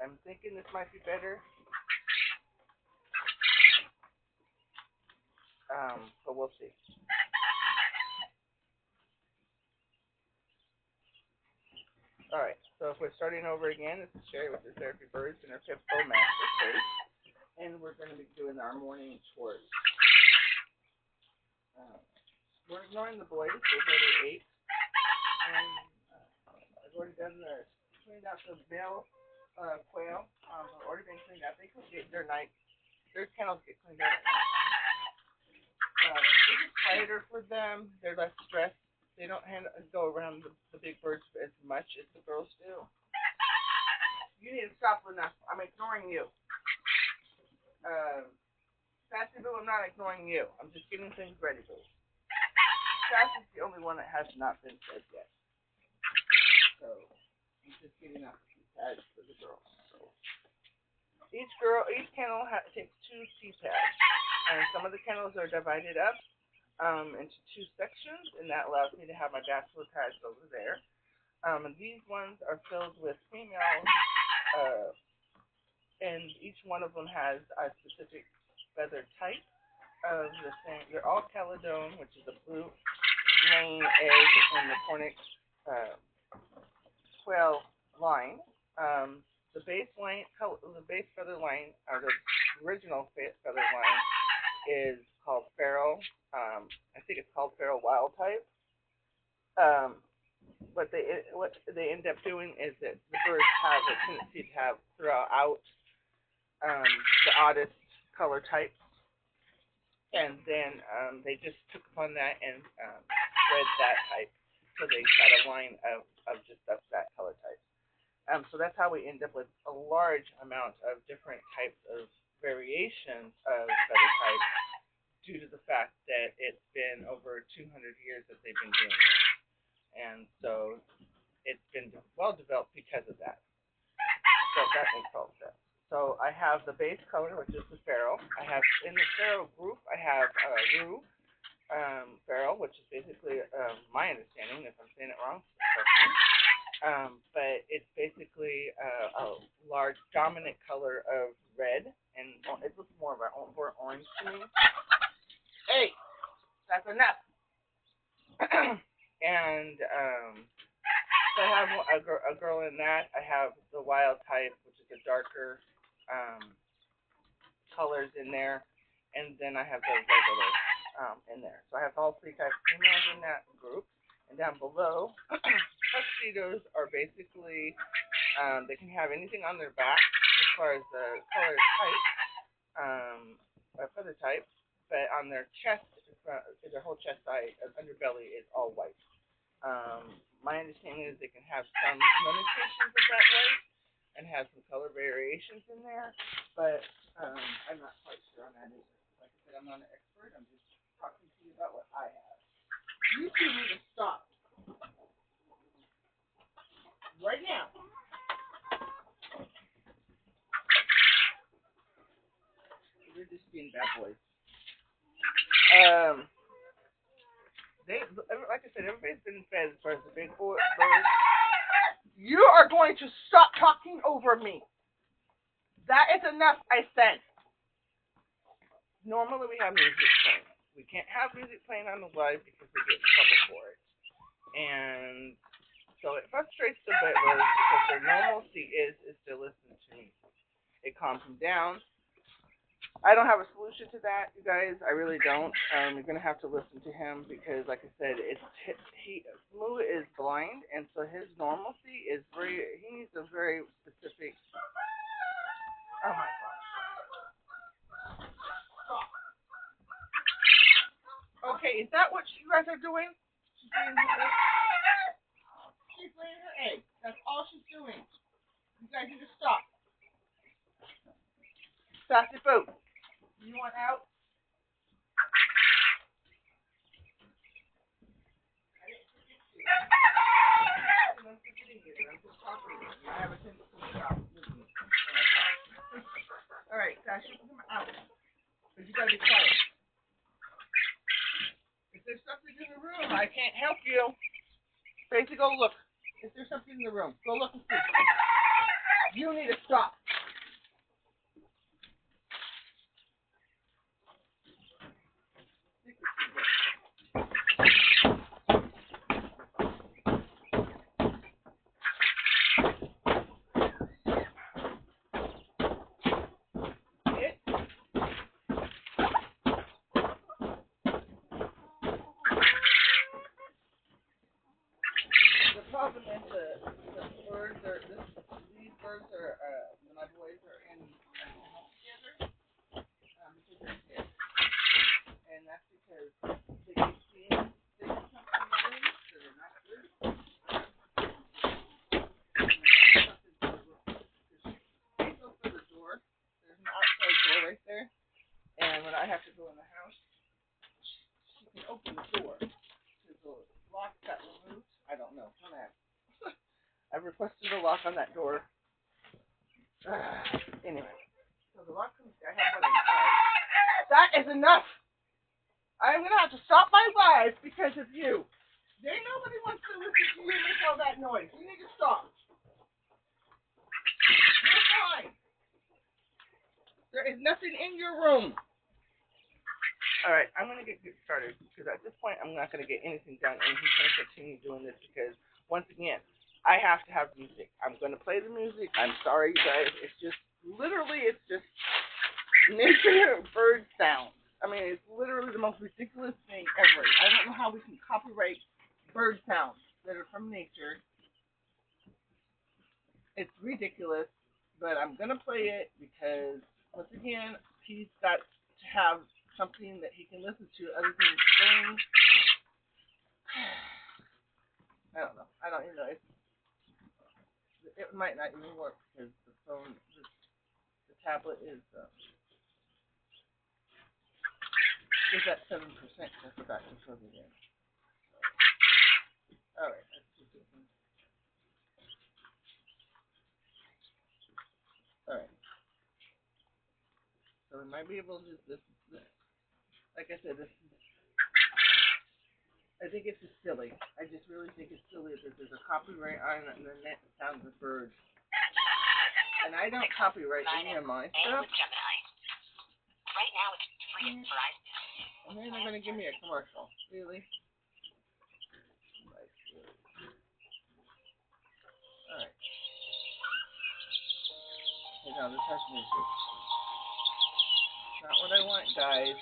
I'm thinking this might be better. But we'll see. Alright, so if we're starting over again, this is Sherry with the Therapy Birds and our Pippo Master Space. And we're going to be doing our morning chores. We're ignoring the boys. They're very 8. And I've already done cleaned out the male quail. Have already been cleaned out. They can get their kennels get cleaned out at night. It's just quieter for them. They're less stressed. They don't go around the big birds as much as the girls do. You need to stop enough. I'm ignoring you. Sassy Boo, I'm not ignoring you. I'm just getting things ready, Boo. Sassy's the only one that has not been fed yet. So, I'm just getting up the pads for the girls. So, each kennel takes 2 tea pads. And some of the kennels are divided up into 2 sections, and that allows me to have my bachelor pads over there. And these ones are filled with females, and each one of them has a specific feather type of the same. They're all Caledon, which is a blue laying egg in the Cornix quail line. The base feather line, or the original feather line, is called feral. I think it's called feral wild type. What they end up doing is that the birds have a tendency to have throughout the oddest color types, and then they just took upon that and bred that type, so they got a line of just that color type. So that's how we end up with a large amount of different types of variations of feather types, due to the fact that it's been over 200 years that they've been doing it. And so it's been well developed because of that. So that makes all sense. So I have the base color, which is the feral. I have, in the feral group, I have Roo feral, which is basically, my understanding, if I'm saying it wrong, but it's basically a large dominant color of red, and it looks more of an orange to me. Hey, that's enough. And so I have a girl in that. I have the wild type, which is a darker colors in there, and then I have the regular in there. So I have all 3 types of females in that group. And down below, tuxedos are basically, they can have anything on their back as far as the color type, feather type, but on their chest, their whole chest side, underbelly is all white. My understanding is they can have some limitations of that white and have some color variations in there, but I'm not quite sure on that either. Like I said, I'm not an expert. I'm just talking to you about what I have. You 2 need to stop right now. You're just being bad boys. Like I said, everybody's been fed as far as the big birds. You are going to stop talking over me. That is enough, I said. Normally we have music playing. We can't have music playing on the live because we get in trouble for it. And so it frustrates the birds because their normalcy is to listen to me. It calms them down. I don't have a solution to that, you guys. I really don't. You're gonna have to listen to him because, like I said, Moo is blind, and so his normalcy is he needs a very specific. Oh my gosh! Stop. Okay, is that what you guys are doing? She's laying her egg. That's all she's doing. You guys need to stop. Sassy Boo. You want out? I'm forgetting you. I'm just talking to you. I have a tendency to stop listening when I talk. Alright, Sassy, come out. But you gotta be quiet. If there's something in the room, I can't help you. Tracy, go look. Is there something in the room? Go look and see. You need to stop. The problem is the birds are these birds are when my boys are in together because they're sick, and that's because they keep seeing things something that are not good. They go for the door. There's an outside door right there, and when I have to go in the house, she can open the door because the lock got removed. I don't know. Don't ask. I've requested a lock on that door. Anyway, so the lock comes. I have one inside. That is enough. I'm gonna have to stop my live because of you. Nobody wants to listen to you make all that noise. You need to stop. You're fine. There is nothing in your room. All right, I'm gonna get started because at this point I'm not gonna get anything done, and he's gonna continue doing this because once again. I have to have music. I'm going to play the music. I'm sorry, you guys. It's just nature bird sounds. I mean, it's literally the most ridiculous thing ever. I don't know how we can copyright bird sounds that are from nature. It's ridiculous, but I'm going to play it because, once again, he's got to have something that he can listen to other than things. I don't know. I don't even know. It might not even work because the phone, the tablet is at 7%. I forgot to plug it in. All right, let's keep it. All right. So we might be able to do this. Like I said, I think it's just silly. I just really think it's silly that there's a copyright on it and then that sounds of birds. And I don't copyright any of my stuff. Right now it's free at Verizon. And then they're gonna give me a commercial. Really? Alright. Okay, now this has music. Not what I want, guys.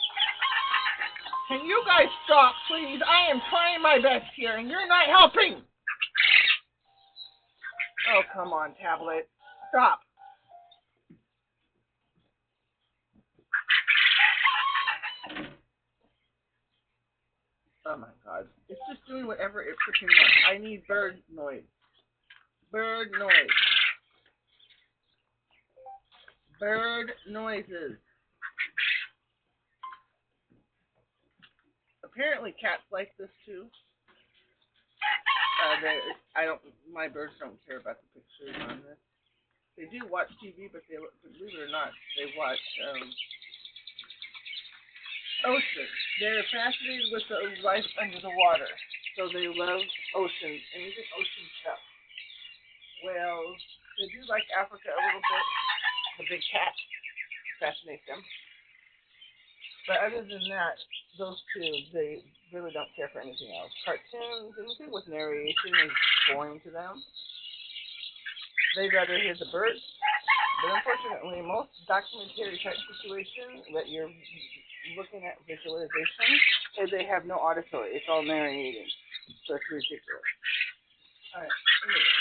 Can you guys stop, please? I am trying my best here, and you're not helping. Oh, come on, tablet. Stop. Oh, my God. It's just doing whatever it freaking wants. I need bird noise. Bird noise. Bird noises. Apparently cats like this too. My birds don't care about the pictures on this. They do watch TV, but believe it or not, they watch ocean. They're fascinated with the life under the water, so they love oceans, anything ocean stuff. Whales. They do like Africa a little bit. The big cat fascinates them. But other than that, those two, they really don't care for anything else. Cartoons, anything with narration is boring to them. They'd rather hear the birds. But unfortunately, most documentary type situations that you're looking at visualization, they have no auditory. It's all narrating. So it's ridiculous. Alright, anyway.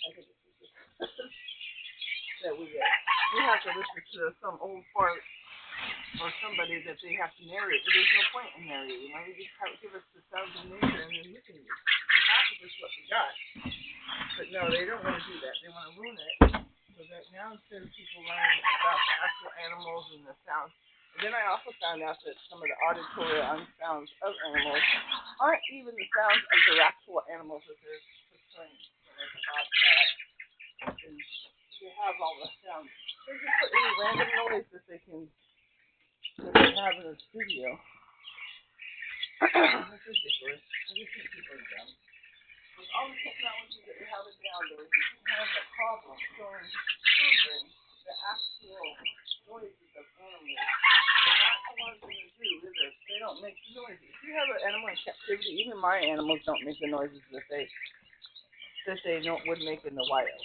I think it's ridiculous that we have to listen to some old fart or somebody that they have to narrate. But there's no point in narrating. Why don't you just give us the sounds of nature and then listen to it? You have to just what we got. But no, they don't want to do that. They want to ruin it. So that now instead of people learning about the actual animals and the sounds, and then I also found out that some of the auditory sounds of animals aren't even the sounds of the actual animals that they're portraying. So like a bobcat, and they have all the sounds. They just put any random noise that they can have in the studio. That's ridiculous. I just think people are dumb. With all all the technology that we have nowadays, we have a problem showing children the actual noises of animals. They're not the ones in the zoo, is it? They don't make the noises. If you have an animal in captivity, even my animals don't make the noises that they would make in the wild.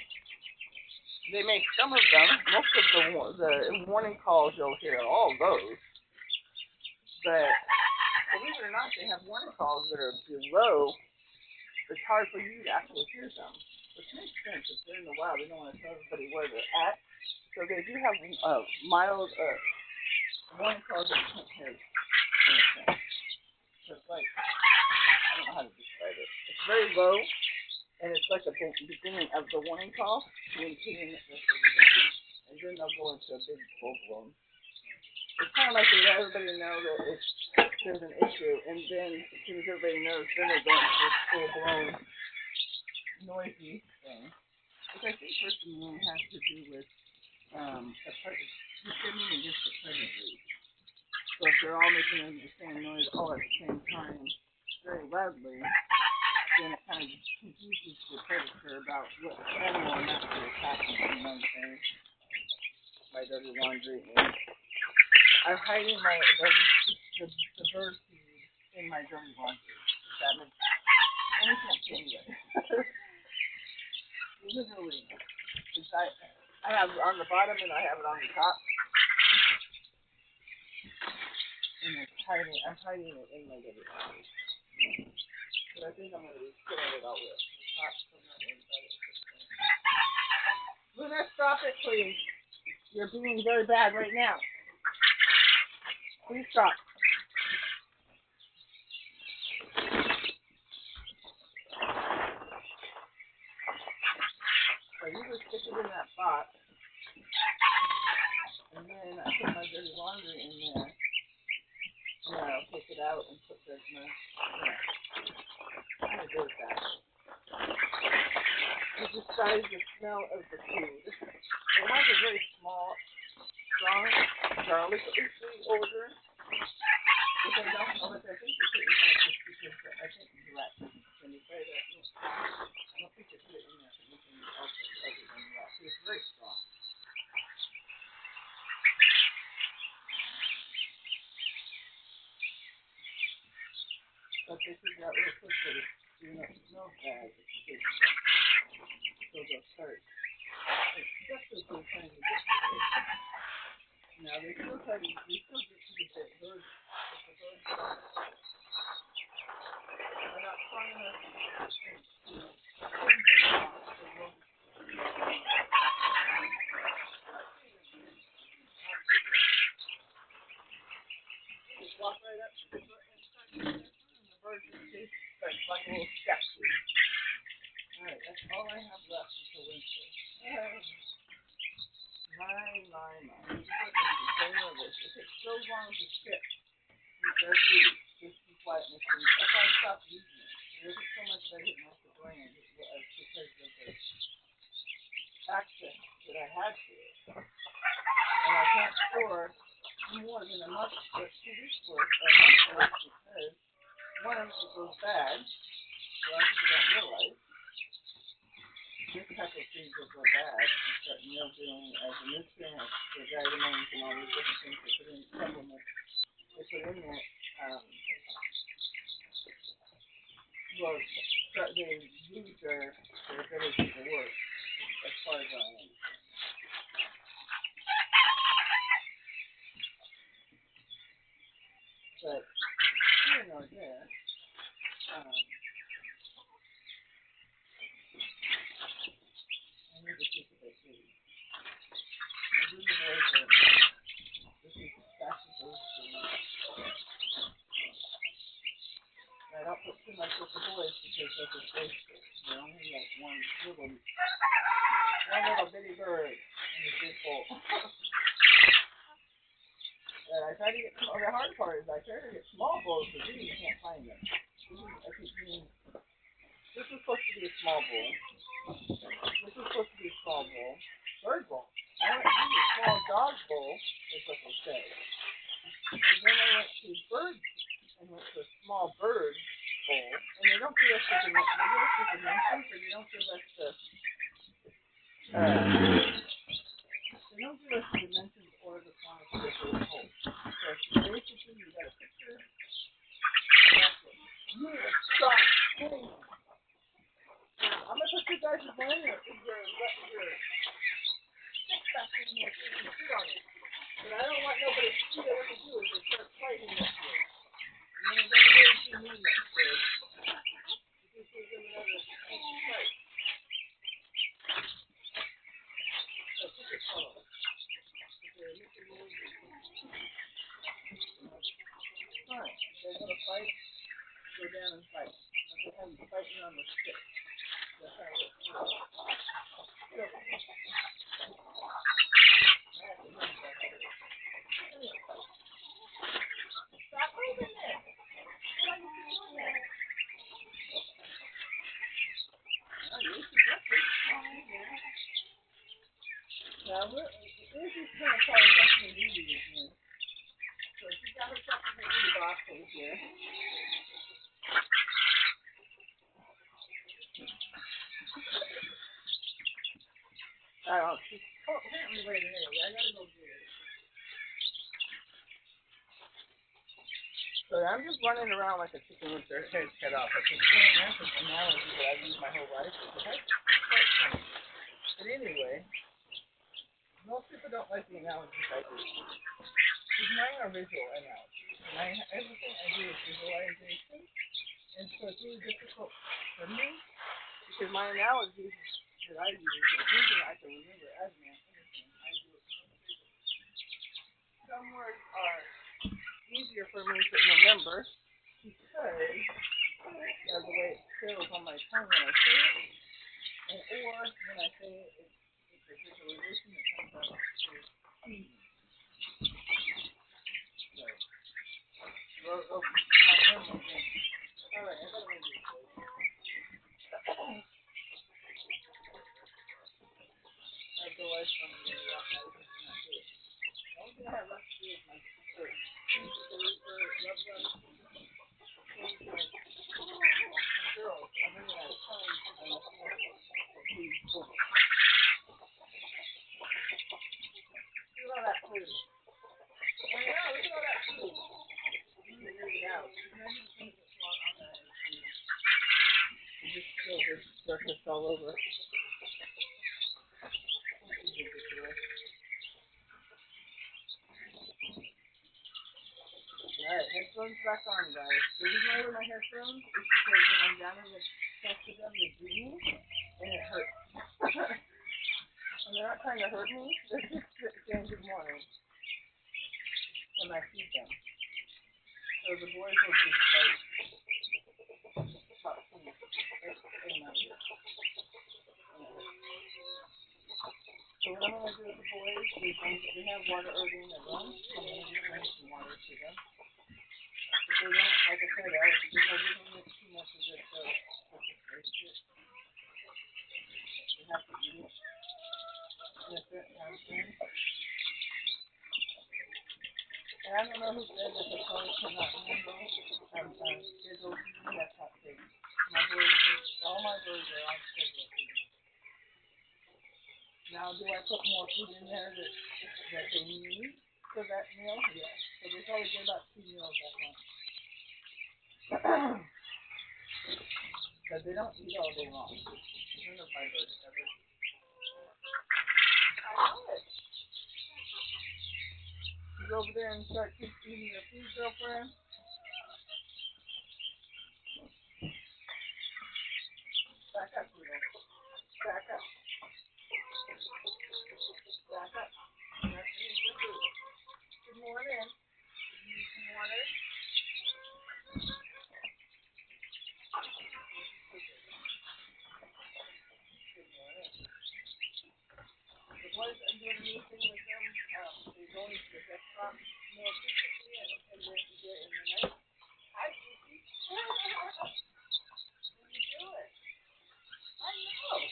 They make some of them. Most of the warning calls you'll hear, all those. But believe it or not, they have warning calls that are below. It's hard for you to actually hear them, which makes sense. If they're in the wild, they don't want to tell everybody where they're at. So they do have mild warning calls that you can't hear anything. So it's like, I don't know how to describe it. It's very low. And it's like the beginning of the warning call, communicating it with everybody. And then they'll go into a big full-blown. It's kind of like they let everybody know that there's an issue, and then as soon as everybody knows, then they go into this full-blown noisy thing. Which I think personally has to do with defending against the predators. So if they're all making the same noise all at the same time, very loudly, then it kind of confuses the predator about what animal I'm actually attacking, you know what I'm saying? My dirty laundry. And I'm hiding the bird feed in my dirty laundry. That makes any sense to anybody. Literally. I have it on the bottom and I have it on the top. And I'm hiding it in my dirty laundry. But I think I'm going to be killing it all with. Luna, stop it, please. You're being very bad right now. Please stop. So you just stick it in that box. And then I put my dirty laundry in there. And then I'll take it out and put the I'm going to do it that. To disguise the smell of the food. It has a very small, strong, garlicky sweet odor. Which I don't know, but I think they put it in there just because I think the rat when you try that. I don't think they put it in there for anything else other than that. So it's very strong. But they figure out real quick that it's it smells bad. So they'll start. It's just as they're trying to get to it. Now they still get to the birds. If the birds are not strong enough to send them off, they will just walk right up to the bird and start eating their food, and the birds just taste like a little skeptic. Alright, that's all I have left until Wednesday. My. This is so nervous. It takes so long to skip their food. This is why it makes me. That's why I stopped using it. There isn't so much that I didn't like the brand because of the access that I had to it. And I can't store more than a month or 2 weeks worth or a month's worth because one of them goes bad. So I people don't realize. This type of things will go bad and start mildewing as a nutrient for vitamins and all these different things they put in supplements. They put in there, they lose their ability to work as far as I understand. But here nor there, I need to think of it too. This is vegetables. I don't put too much with the boys because they're just wasted. They only like one little bitty bird in the big bowl. I try to get the hard part is I try to get small bowls, but really you can't find them. This is supposed to be a small bowl. This is supposed to be a small bowl. Bird bowl. I went to a small dog bowl, is what they say. And then I went to bird, and went to a small bird bowl, And they don't give us the dimensions, or they don't give us the they don't give us the dimensions or the quantity of those holes. So basically, you got a picture. You need to stop hitting. I'm gonna put you guys' one your stick back in here so you can sit on it. But I don't want nobody to see that what they do is they start fighting this year. And then it doesn't really do me much good. It just gives them another fight. So pick your color. Fine. If they're gonna fight, go down and fight. That's how you fighting on the stick. That's how it works. Stop moving there. Why are you doing that? Now, this is kind of probably something to do with this one. So she's got her something to do box over here. I don't know. She's apparently waiting anyway. I gotta go do it. So I'm just running around like a chicken with their head cut off. That's an analogy that I've used my whole life. But anyway, most people don't like the analogies I do. Because mine are visual analogies. And everything I do is visualization. And so it's really difficult for me because my analogies that I use are something I can remember as an anything. I do it. Some words are easier for me to remember because of the way it feels on my tongue when I say it, and or when I say it, it's a visualization that comes out easy. So, my memory thing. All right, I gotta make this place. Otherwise, I'm gonna walk out and not do it. The only thing I have left to do is my shirt. Girls, I'm running out of time because I'm looking at these books. Look at all that food. I know, look at all that food. You need to move it out. You know, you can put it on that food. You just spill this surface all over. Alright, headphones back on, guys. The reason I wear my headphones is because when I'm down in the chest of them, they green, and it hurts. And they're not trying to hurt me, they're just saying good morning when I feed them. So the boys will just like talk to me in my ear. So what I'm going to do with the boys is we have water already in their room, so I'm going to just bring some water to them. If they don't, like I said, if I give them too much of this, they'll just waste it. They have to eat it in a certain time frame. And I don't know who said that the toes cannot handle scheduled feeding. That's not true. My boys, all my birds are on scheduled feeding. Now, do I put more food in there that they need for that meal? Yes. So they probably get about 2 meals that month. Because they don't eat all day long. None of my birds ever. I know it. You go over there and start eating your food, girlfriend. Back up, Pluto. Back up. Back up. You have to eat your food. Good morning. You need some water? The boys are doing a new thing with them. They're going to the desktop more frequently and they're in the night. Hi, Kiki. What are you doing? I know.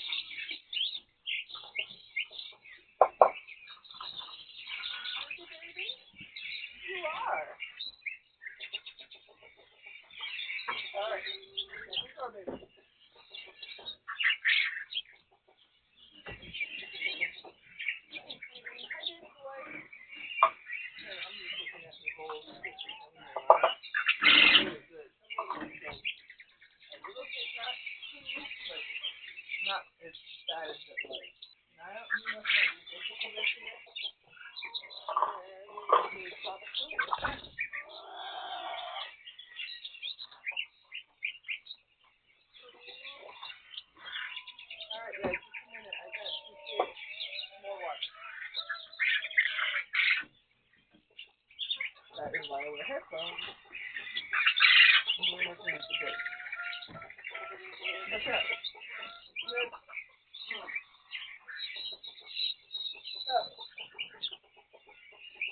Aren't you, baby? You are. All right. as bad as it was. And I don't know if I was able to listen to it. And we saw the food. Alright, guys, just a minute. I got to get more water. That is why I wear headphones. And we're looking at the bridge. What's up? Good. Oh.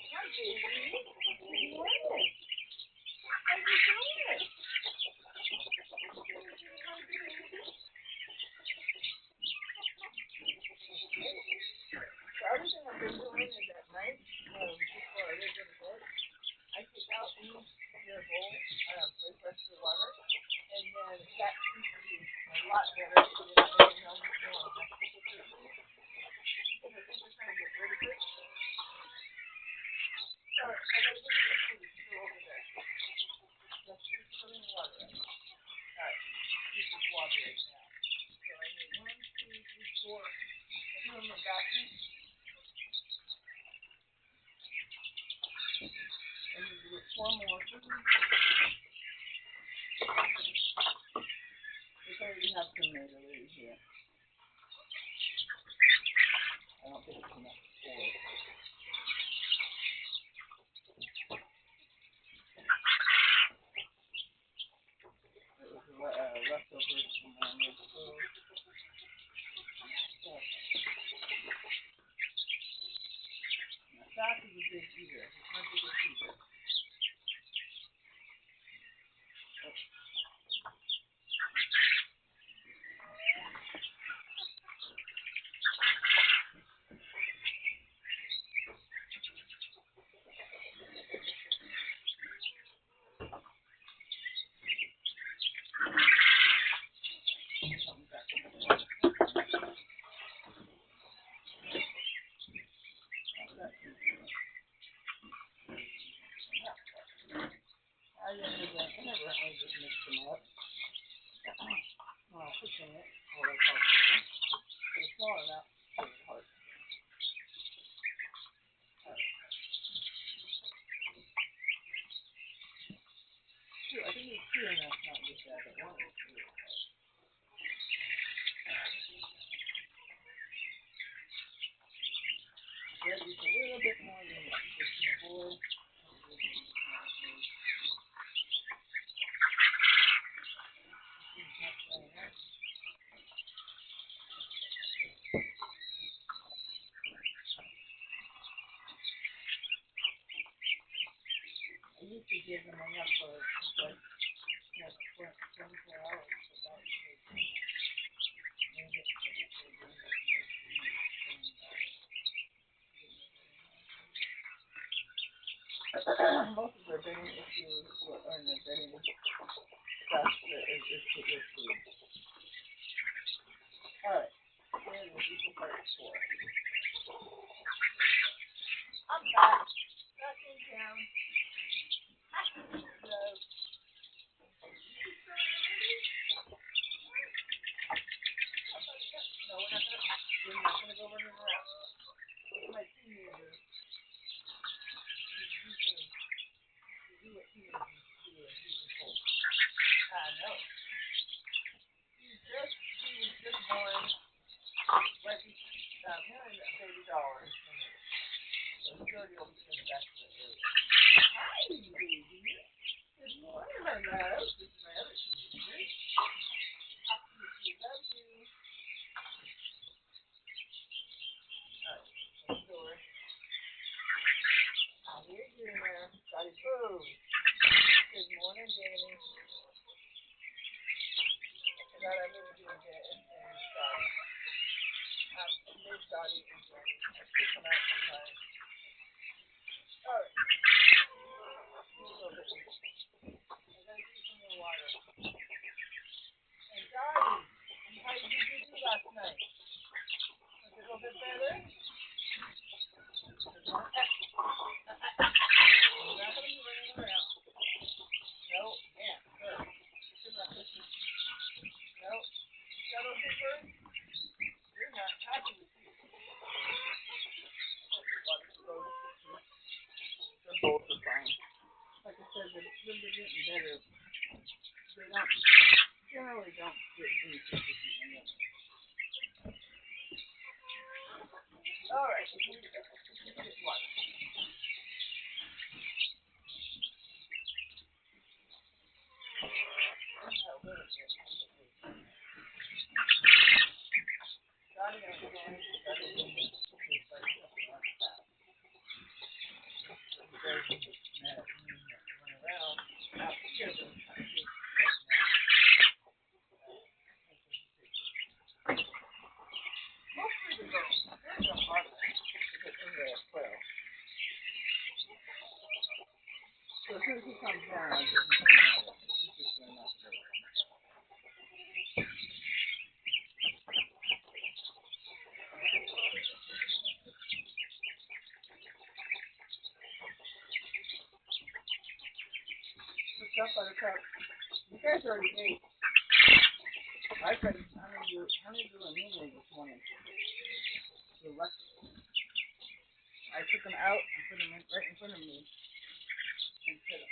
Hi, baby. Good morning. How you doing? The other thing I've been doing is at night, before I go to bed, I take out in their bowl, refresh the water, and then that seems to be a lot better than making all this more. Because I think they're trying to get rid of it. So I gotta go get the food. It's still over there. Let's just put in the water. Alright, this is water right now. So I need 1, 2, 3, 4. I do in the bathroom. I need to get 4 more. They already have some made already here. I don't think it's enough for it. It was leftovers from when I made the food. So, now Sass is a big eater. He's my biggest eater. I never just mix them up. When I'm cooking it, what I call cooking, for the small amount, it's really hard. Two, I think it's 2 and that's not just that, but 1 is really hard. Red is a little bit more than it's before. I used to give them enough for like 24 hours, but that was most of their bedding issues or their bedding stuff is food. Alright, here is equal parts 4. I'm back. Back in town. So, no, we're not gonna go running around. My teenager, he's do what teenagers do and he's cold. I know. He was just born right him and baby dollars. So he's already over to back to the area. Hi, baby. Good morning, my love. This is my other teenager. I love you. Alright, next door. I hear you in there. Daddy food. Good morning, Danny. And that I'm going to do again and Dottie. Miss Dottie and Danny. I pick them out sometimes. Alright. A little bit. I gotta get some more water. And Dottie, how did you do last night? Was it a little bit better? You're not gonna be running around. No, yeah, good. Nope. You got those big birds? normally don't get any pictures in them. Alright, here we go. Get water. So as soon as he comes down, I give him some water. He's just going to knock it over. What's up, Buttercup? You guys already ate. I fed Honeydew and Nene this morning. The rest. I took them out and put them right in front of me and fed them.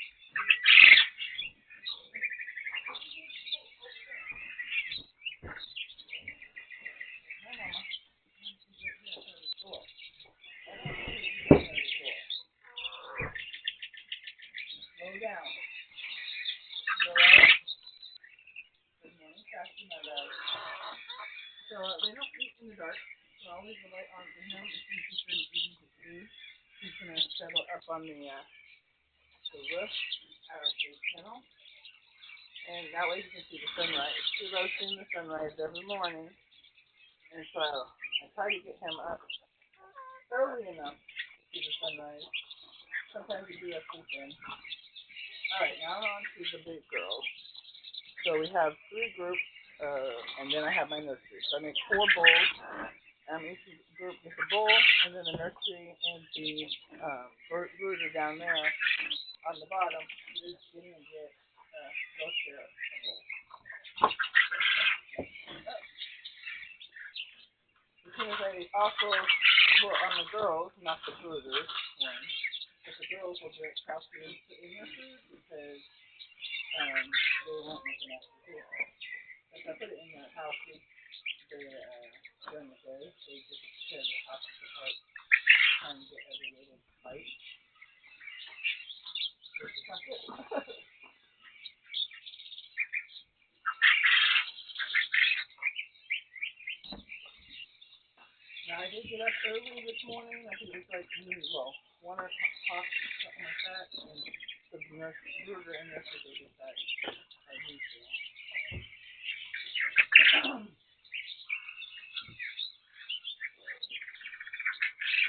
Slow down. You alright? Good morning, Cassie, my love. So they don't eat in the dark, so I'll leave the light on for him. As soon as he's finished eating his food, he's going to settle up on the roof out of the kennel. And that way he can see the sunrise. He loves seeing the sunrise every morning. And so I try to get him up early enough to see the sunrise. Sometimes we do have sleep in. Alright, now on to the big girls. So we have 3 groups, and then I have my nursery. So I make 4 bowls. Each group gets a bowl, and then the nursery and the brooder down there on the bottom is going to get they'll share a bowl. Because I also put on the girls, not the brooders one, but the girls will get calcium in their food because they won't make enough to do it. If I put it in their houses, during the day, they just tear the houses apart, trying to get every little bite, which is not good. Now, I did get up early this morning. I think it was like, 1 o'clock or something like that. And the nurse, brooder and nursery baby that I need to.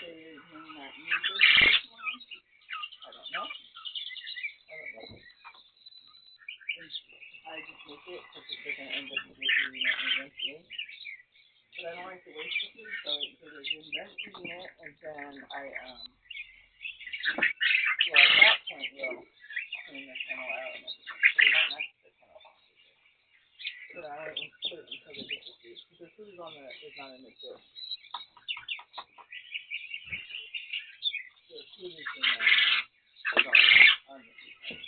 They may not need this morning. I don't know. I just make it because they're going to end up eating it eventually. But I don't like to waste the food, so they're doing them eating it, and then I, at that point, we'll clean the kennel out and everything. So we might not get the kennel off. But I don't put it until they get the food, because the food is not in the dish. The food is on the food.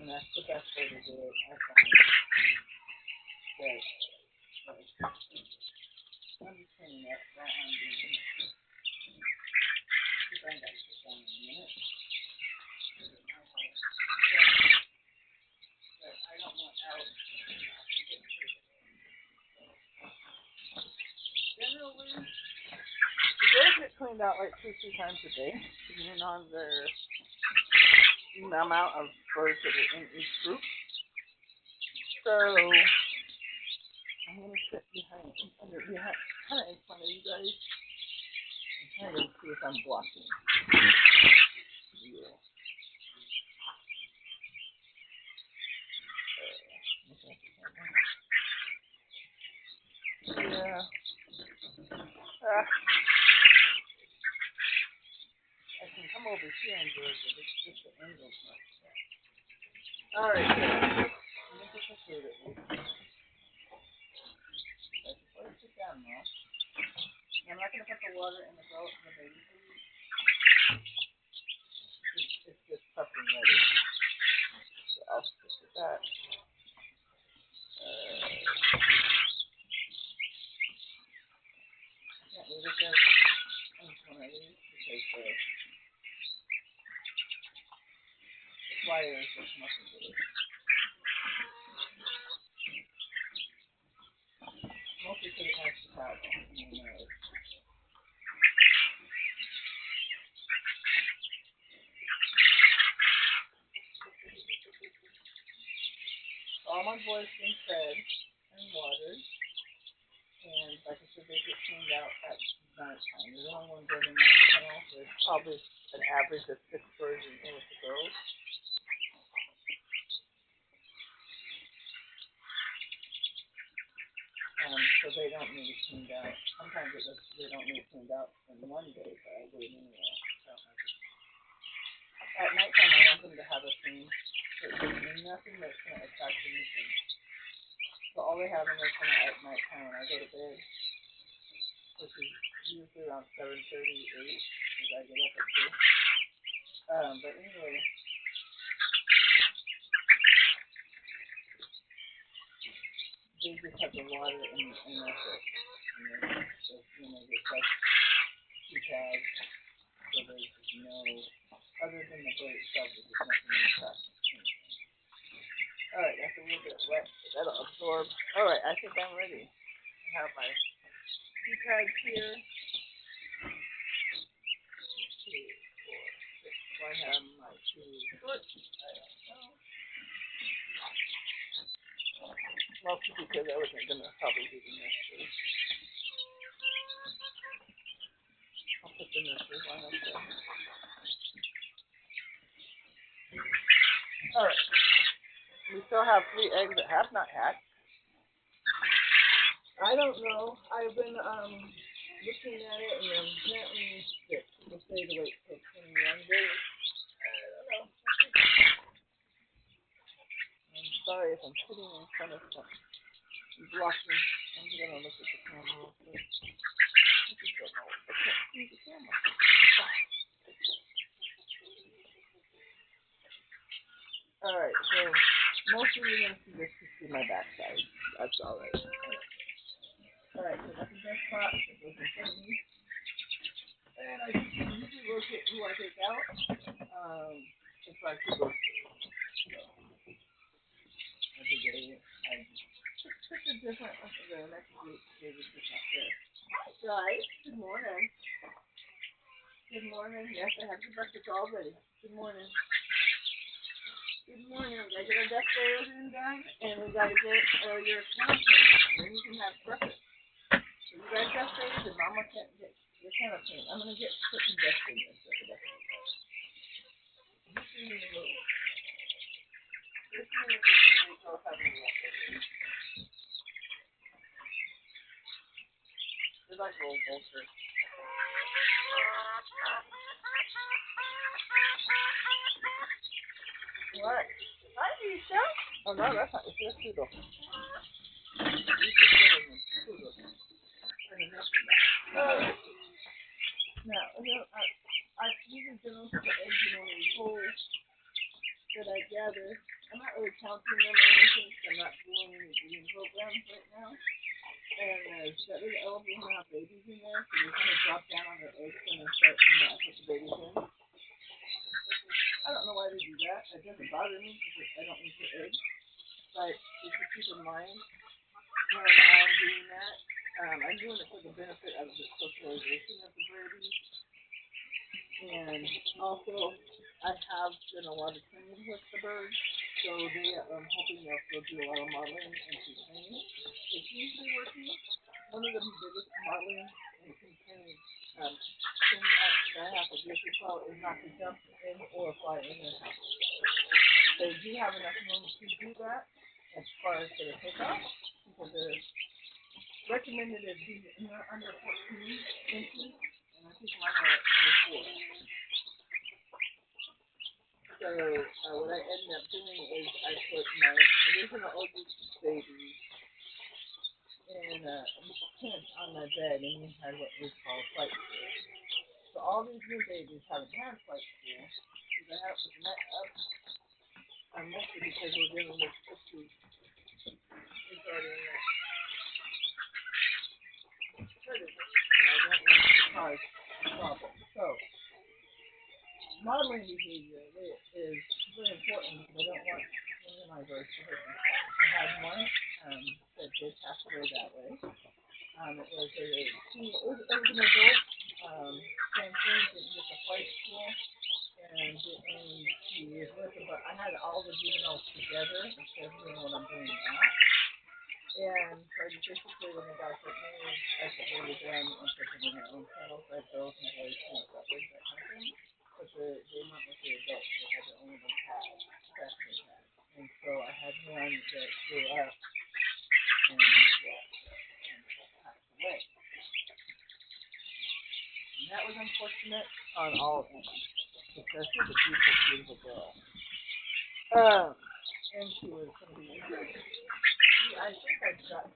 And that's the best way to do it, I find. I'm just cleaning up while I'm doing it. Because I got to sit down in a minute. But I don't want out. Generally, the girls get cleaned out like 2-3 times a day, depending on the amount of birds that are in each group. So I'm going to sit behind, kind of in front of you guys, and kind of see if I'm blocking. Yeah. Yeah. I can come over here and do it, but it's just the angle's not there. Alright, so let me get the food at least. Before you sit down now, I'm not going to put the water in the baby food. It's just prepping ready. So I'll stick with that. all my boys been fed and watered, and like I said, they get cleaned out at nighttime. There's only one bird in that kennel. There's probably an average of 6 birds in with the girls. So they don't need it cleaned out. Sometimes they don't need it cleaned out in one day, but I do it anyway. So at nighttime, I want them to have a clean. There's nothing that's going to attract anything. So all they have in their kennel at nighttime when I go to bed, which is usually around 7:30, 8, because I get up at 2. But anyway, they just have the water and that's it. And then they get fresh tea tags, so there's no, other than the bird itself, there's nothing to attract anything. Alright, that's a little bit wet, but that'll absorb. Alright, I think I'm ready. I have my tea tags here. 2, 4, 6. Do I have my 2 shorts? I don't know. Mostly because I wasn't going to probably do the nursery. I'll put the nursery one up there. Alright. We still have 3 eggs that have not hatched. I don't know. I've been looking at it, and apparently people say to wait till 21 days. I don't know. I'm sorry if I'm sitting in front of something. Blocking. I'm gonna look at the camera real quick. I just don't know. I can't see the camera. Alright, so mostly you're gonna see this to see my backside. That's alright. Alright, so this is my spot. It goes in front of me. And I usually rotate who I take out. If I could go through. So every day I pick a different the next week is a different there. Guys, good morning. Good morning. Yes, I have your breakfast all ready. Good morning. Good morning. We gotta get our desk layers in done, and we gotta get your kennel clean. Then you can have breakfast. So you guys desk layers, and Mama can't get your kennel clean. I'm gonna put some desk in this. This is the move. This is the girls having leftovers. They're like little vultures. What? Hi, Lisa. Oh, no, that's not. It's just Poodle. Now, I usually generally put the eggs in one of these holes that I gather. I'm not really counting them or anything because I'm not doing any breeding programs right now. And that little elephant will have babies in there, so they kind of drop down on their eggs and then start, I put the babies in. I don't know why they do that. It doesn't bother me because I don't eat the eggs. But just to keep in mind when I'm doing that, I'm doing it for the benefit of the socialization of the babies. And also, I have done a lot of training with the birds, so I'm hoping they'll do a lot of modeling and training. It's usually working. One of the biggest modeling and training thing that I have to do is not to jump in or fly in their house. They do have enough room to do that as far as for the takeoff, because they're recommended to be under 14 inches, and I think mine are at 4. So what I ended up doing is I put my original oldest baby in a tent on my bed, and we had what we call flight school. So all these new babies haven't had flight school because I have to put the net up. Mostly because we're dealing with issues regarding predators, and I don't want to cause a problem. So modeling behavior is really important because I don't want any of my birds to hurt themselves. I had one that did pass away that way. It was an adult, same thing, didn't get the flight school, and she was with it, but I had all the juveniles together instead of doing what I'm doing basically when the guy took me, I supported them and put them in their own channels, like girls and boys, separated, that kind of thing. But they weren't with the adults, they had their own little pads, fashion pads. And so I had one that grew up and passed away. And that was unfortunate on all ends, because she was a beautiful, beautiful girl. And she was going to be injured. I think I got to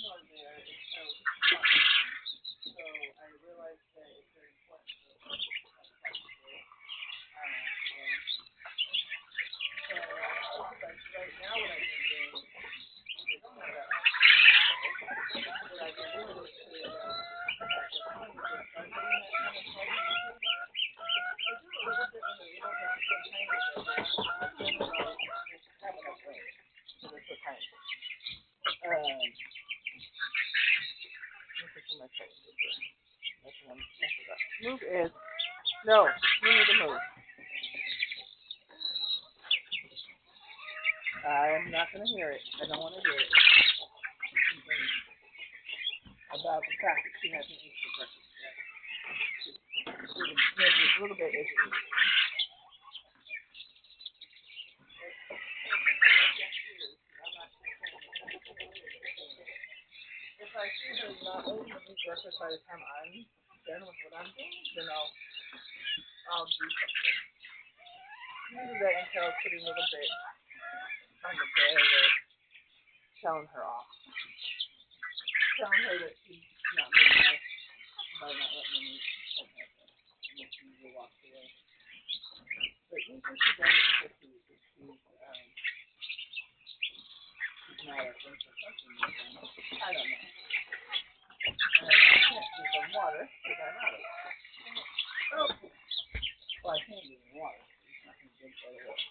one of the so I realized that it's very important to so right now what I've been doing is I don't have that what I've been doing is to move is no, you need to move. I'm not going to hear it. I don't want to hear it. About the fact that she hasn't eaten for breakfast yet. Maybe a little bit iffy. If I see her not eating breakfast by the time I'm done with what I'm doing, then I'll do something. Usually that entails putting a little bit on the bed or telling her off. Telling her that she's not being nice by not letting me eat something like that. And then she usually walks away. But usually she does it because she's mad at them for something they've done. I don't know. And I can't give them water because I'm out of it. Oh. Well, I can't give them water. It's not going to drink right away.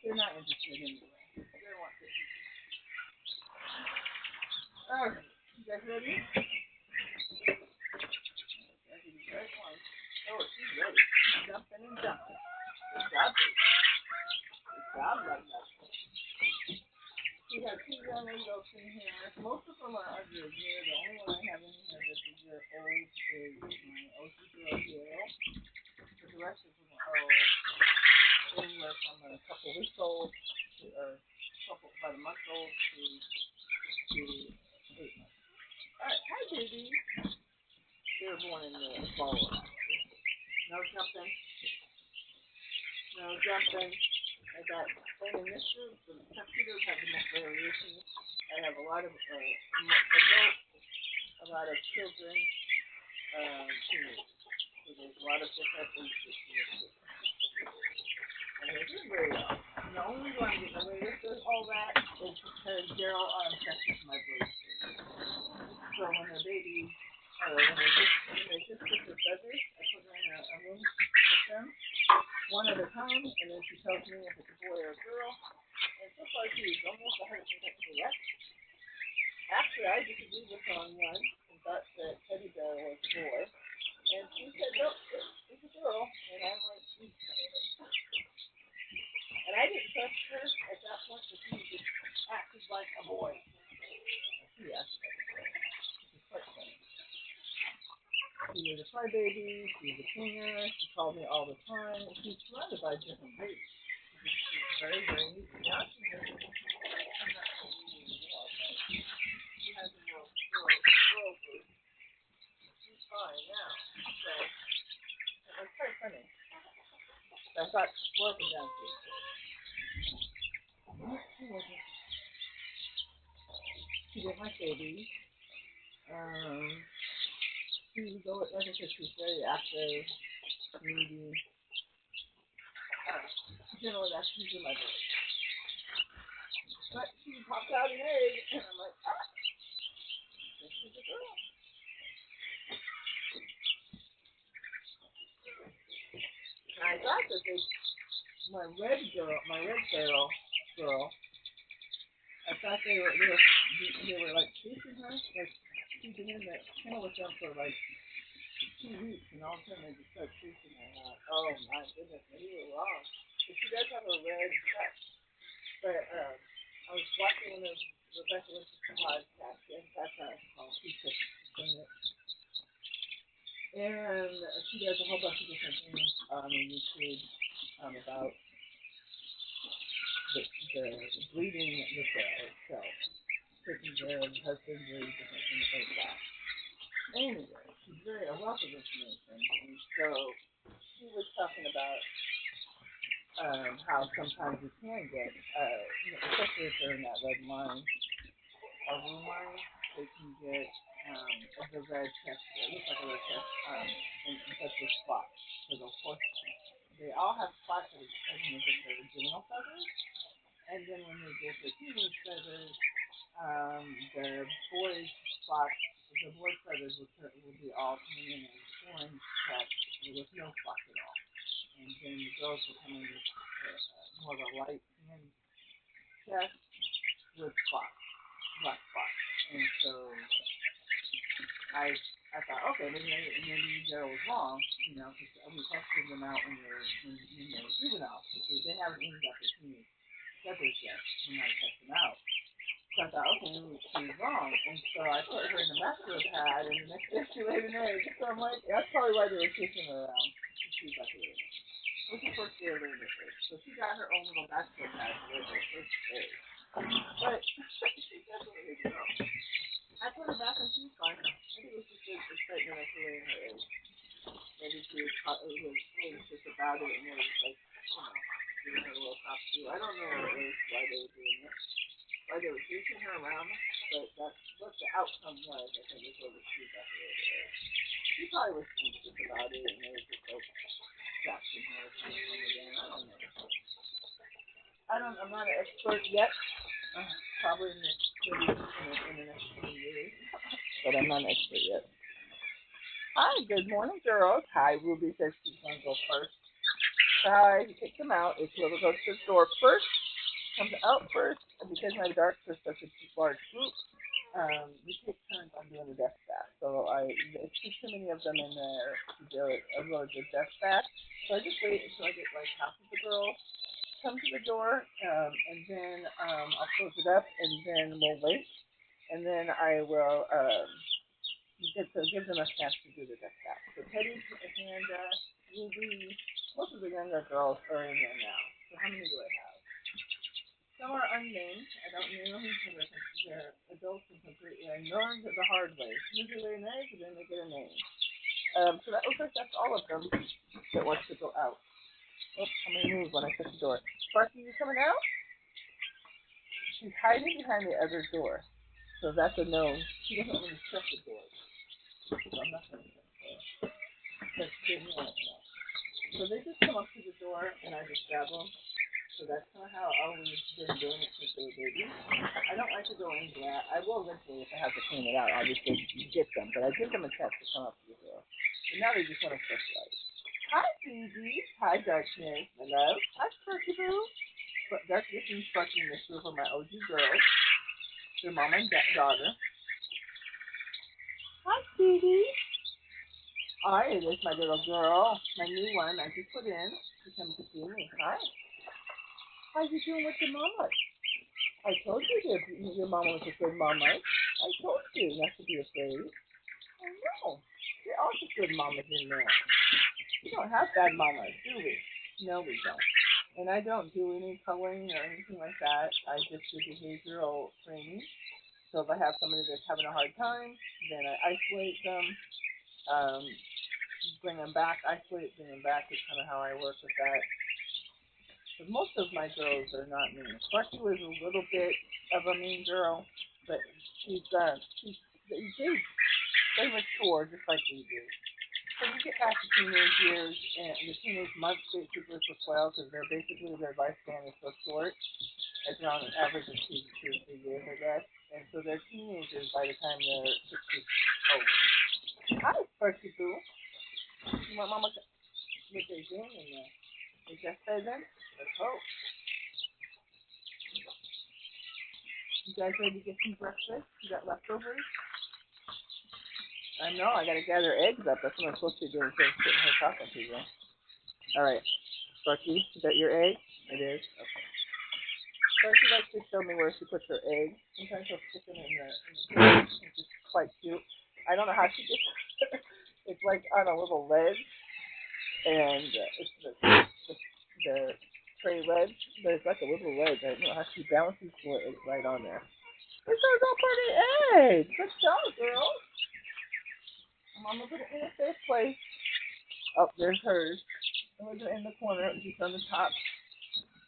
They're not interested anyway. They want to eat. Alright, you guys ready? Oh, she's ready. She's jumping and jumping. Good job, baby. Good job, like that. We have two young adults in here. Most of them are under a year. The only one I have in here that's a year old is my OG girl, Gail. But the rest of them are anywhere from a couple weeks old to about a month old to 8 months. Alright, hi baby. They were born in the fall. No jumping. No jumping. I got, and in this group, the tuxedos have the most variation. I have a lot of adults, a lot of children, teenagers. So there's a lot of different ages here. And they're doing very well. And the only reason I'm getting away with all that is because they're all unaffected by birth. So when they're babies, when they just get their feathers, I put them in a room with them, one at a time, and then she tells me if it's a boy or a girl. And so far she was almost 100% correct. Actually, I disagreed with her on one and thought that Teddy Bear was a boy. And she said, no, it's a girl. And I'm like, and I didn't trust her at that point because she just acted like a boy. She acted like a boy. Which is quite funny. She was a crybaby, she was a singer, she called me all the time. She's surrounded by different babies. She's very, very easy. Now she's just, she has a little girl group. She's fine now. So, it was quite funny. I thought, working down to she didn't like babies. She was always, like I said, she was very active, needy. Generally, that's usually my baby. But she popped out an egg, and I'm like, this is a girl. And I thought that my red girl, I thought they were like chasing her, like she'd been in that kennel with them for like 2 weeks, and all of a sudden they just start shooting her. And oh my goodness, maybe we're wrong. But she does have a red chest. But I was watching one of Rebecca Lynch's podcasts, and that's called She's It. And she does a whole bunch of different things on YouTube about the bleeding the cell itself, taking care of husbandry, different things like that. Anyway, she's very a wealth of information, and so she was talking about how sometimes you can get, especially if they're in that red line or blue line, they can get the red test. It looks like a red test in such a spot. Because of course they all have spots that are when they get their juvenile feathers, and then when they get their teenage feathers, the boys' spots, the boys' feathers will be all coming in as orange text with no spots at all. And then the girls will come in with more of a light tan chest with spots, black spots. And so I thought, okay, maybe Daryl was wrong, because we tested them out when they were juveniles. Because they haven't even got their teenage feathers yet when I test them out. So I thought, okay, maybe she was wrong. And so I put her in the vascular pad, and the next day she laid an egg. So I'm like, that's probably why they were kissing her around. She was like, it was the first day of laying the egg. So she got her own little vascular pad to lay her first egg. But she definitely didn't know. I put her back and she was fine. I think it was just the excitement of her laying her egg. Maybe she was anxious about it, and they were just like, giving her a little top too. I don't know what it was, why they were doing it. Why they were chasing her around, but that's what the outcome was. I think is what she got the egg. She probably was anxious about it, and they were just like distracting her from home again. I'm not an expert yet. Probably in the next 20 years, but I'm not an expert yet. Hi, good morning, girls. Hi, Ruby says she's gonna go first. Hi, you pick them out. If whoever goes to the door first comes out first, and because my darks are such a large group, we take turns on doing the death bath. So there's too many of them in there to do it a really good death bath. So I just wait until I get like half of the girls come to the door, and then I'll close it up, and then we'll wait, and then I will give them a chance to do the death bath. So Teddy and Ruby, most of the younger girls are in there now. So how many do I have? Some are unnamed. I don't name them because they're adults and completely. I learned the hard way. Usually they're names, and then they get a name. So that looks like that's all of them that wants to go out. Oops, I'm going to move when I shut the door. Sparky, you coming out? She's hiding behind the other door. So that's a no. She doesn't really shut the door. So I'm not going to shut the door. But she didn't want to know. So they just come up to the door, and I just grab them. So that's kind of how I've always been doing it since they were babies. I don't like to go into that. I will eventually if I have to clean it out. I'll just get them. But I give them a chance to come up to the door. And now they just want to socialize. Hi, Phoebe. Hi, Darkness. My love. Hi, Sparky Boo. But Darkness and Sparky in this group are my OG girls. Their mom and daughter. Hi, Phoebe. Hi, it is my little girl. My new one I just put in. She comes to see me. Hi. How you doing with your mama? I told you your mama was a good mama. I told you not to be afraid. I know. There are also good mamas in there. We don't have bad mamas, do we? No, we don't. And I don't do any coloring or anything like that. I just do behavioral training. So if I have somebody that's having a hard time, then I isolate them, bring them back, isolate, bring them back is kind of how I work with that. Because most of my girls are not mean. Sparky was a little bit of a mean girl, but she's very mature, just like we do. So you get past the teenage years, and the teenage months basically for 12, because their lifespan is so short. It's around an average of 2 to 3 years, I guess. And so they're teenagers by the time they're 6 weeks old. Hi, Sparky Boo. You want Mama what they're doing in there? They just fed them? Let's hope. You guys ready to get some breakfast? You got leftovers? I know, I gotta gather eggs up. That's what I'm supposed to be doing instead of sitting here talking to you. Alright, Sparky, is that your egg? It is? Okay. Sparky likes to show me where she puts her eggs. Sometimes she'll stick them in the cage, which is quite cute. I don't know how she gets it's like on a little ledge, and it's the tray ledge, but it's like a little ledge. I don't know how she balances it right on there. This is a pretty egg. Good job, girl. Mama put it in a safe place. Oh, there's hers. It wasn't in the corner. It was just on the top.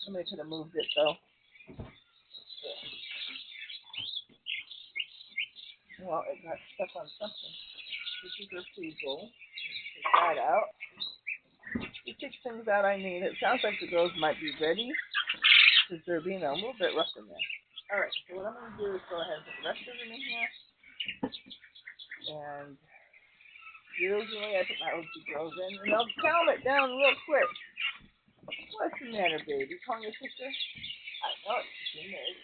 Somebody could have moved it, though. Well, it got stuck on something. This is her food bowl. Take that out. You take things out I need. It sounds like the girls might be ready because they're being a little bit rough in there. Alright, so what I'm going to do is go ahead and put the rest of them in here. And usually I put my OG girls in, and I'll calm it down real quick. What's the matter, baby? Calling your sister? I know it's in there.